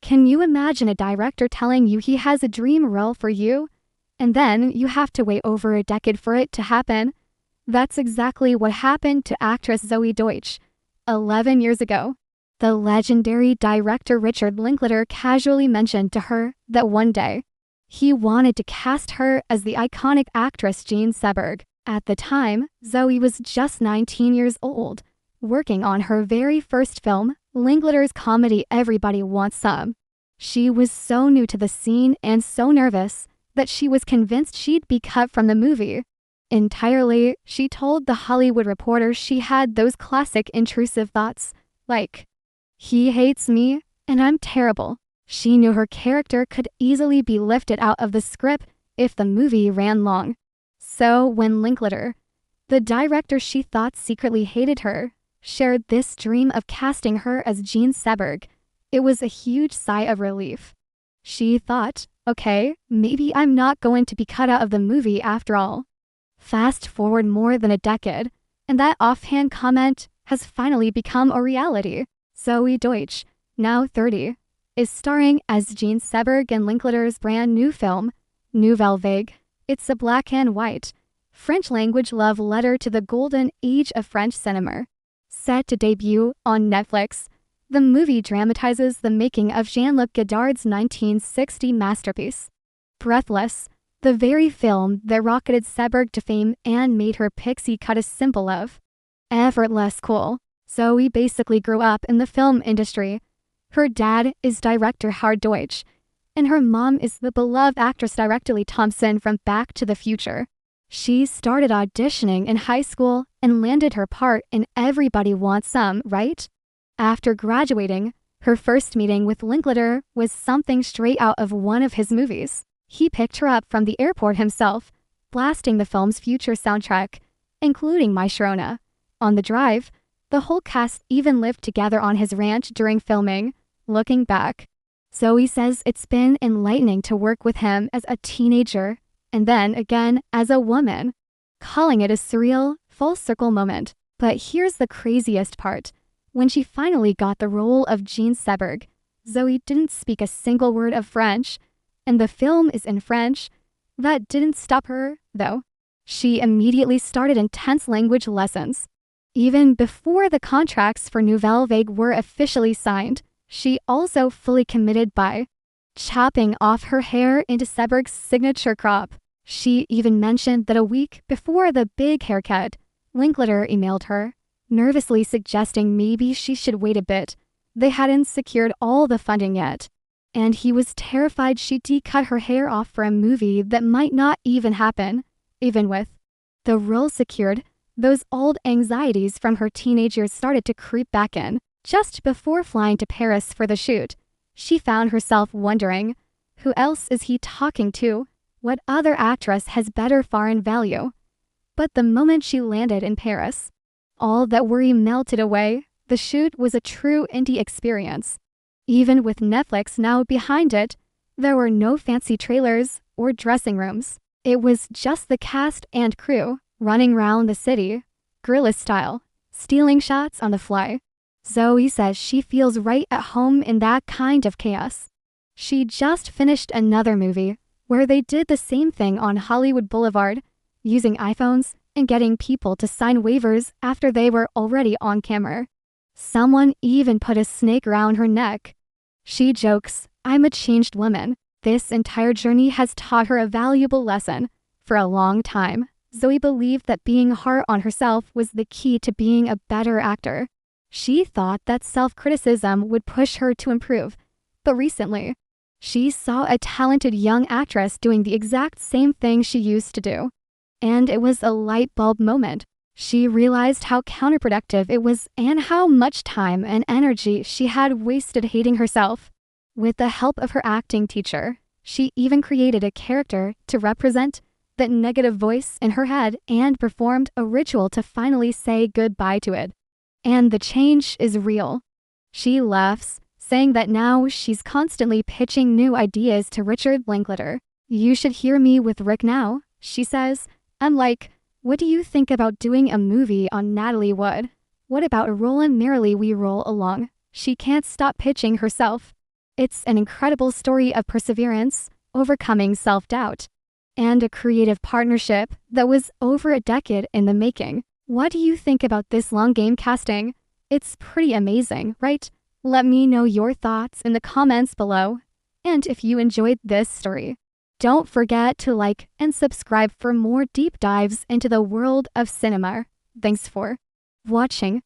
Can you imagine a director telling you he has a dream role for you, and then you have to wait over a decade for it to happen? That's exactly what happened to actress Zoey Deutch 11 years ago. The legendary director Richard Linklater casually mentioned to her that one day, he wanted to cast her as the iconic actress Jean Seberg. At the time, Zoey was just 19 years old, working on her very first film, Linklater's comedy Everybody Wants Some. She was so new to the scene and so nervous that she was convinced she'd be cut from the movie. Entirely, she told The Hollywood Reporter she had those classic intrusive thoughts, like, "He hates me, and I'm terrible." She knew her character could easily be lifted out of the script if the movie ran long. So when Linklater, the director she thought secretly hated her, shared this dream of casting her as Jean Seberg, it was a huge sigh of relief. She thought, okay, maybe I'm not going to be cut out of the movie after all. Fast forward more than a decade, and that offhand comment has finally become a reality. Zoey Deutch, now 30, is starring as Jean Seberg in Linklater's brand new film, Nouvelle. It's a black and white, French-language love letter to the golden age of French cinema. Set to debut on Netflix, the movie dramatizes the making of Jean-Luc Godard's 1960 masterpiece, Breathless, the very film that rocketed Seberg to fame and made her pixie cut a symbol of effortless cool. Zoey basically grew up in the film industry. Her dad is director Howard Deutch, and her mom is the beloved actress-director Lee Thompson from Back to the Future. She started auditioning in high school and landed her part in Everybody Wants Some, right? After graduating, her first meeting with Linklater was something straight out of one of his movies. He picked her up from the airport himself, blasting the film's future soundtrack, including My Sharona. On the drive, the whole cast even lived together on his ranch during filming. Looking back, Zoey says it's been enlightening to work with him as a teenager and then again as a woman, calling it a surreal, full circle moment. But here's the craziest part. When she finally got the role of Jean Seberg, Zoey didn't speak a single word of French, and the film is in French. That didn't stop her, though. She immediately started intense language lessons. Even before the contracts for Nouvelle were officially signed, she also fully committed by chopping off her hair into Seberg's signature crop. She even mentioned that a week before the big haircut, Linklater emailed her, nervously suggesting maybe she should wait a bit. They hadn't secured all the funding yet, and he was terrified she'd decut her hair off for a movie that might not even happen. Even with the role secured, those old anxieties from her teenage years started to creep back in. Just before flying to Paris for the shoot, she found herself wondering, who else is he talking to? What other actress has better foreign value? But the moment she landed in Paris, all that worry melted away. The shoot was a true indie experience. Even with Netflix now behind it, there were no fancy trailers or dressing rooms. It was just the cast and crew running around the city, guerrilla style, stealing shots on the fly. Zoey says she feels right at home in that kind of chaos. She just finished another movie where they did the same thing on Hollywood Boulevard, using iPhones and getting people to sign waivers after they were already on camera. Someone even put a snake around her neck. She jokes, "I'm a changed woman. This entire journey has taught her a valuable lesson." For a long time, Zoey believed that being hard on herself was the key to being a better actor. She thought that self-criticism would push her to improve. But recently, she saw a talented young actress doing the exact same thing she used to do. And it was a light bulb moment. She realized how counterproductive it was and how much time and energy she had wasted hating herself. With the help of her acting teacher, she even created a character to represent that negative voice in her head and performed a ritual to finally say goodbye to it. And the change is real. She laughs, saying that now she's constantly pitching new ideas to Richard Linklater. "You should hear me with Rick now," she says. "I'm like, what do you think about doing a movie on Natalie Wood? What about a roll and merrily we roll along?" She can't stop pitching herself. It's an incredible story of perseverance, overcoming self-doubt, and a creative partnership that was over a decade in the making. What do you think about this long game casting? It's pretty amazing, right? Let me know your thoughts in the comments below. And if you enjoyed this story, don't forget to like and subscribe for more deep dives into the world of cinema. Thanks for watching.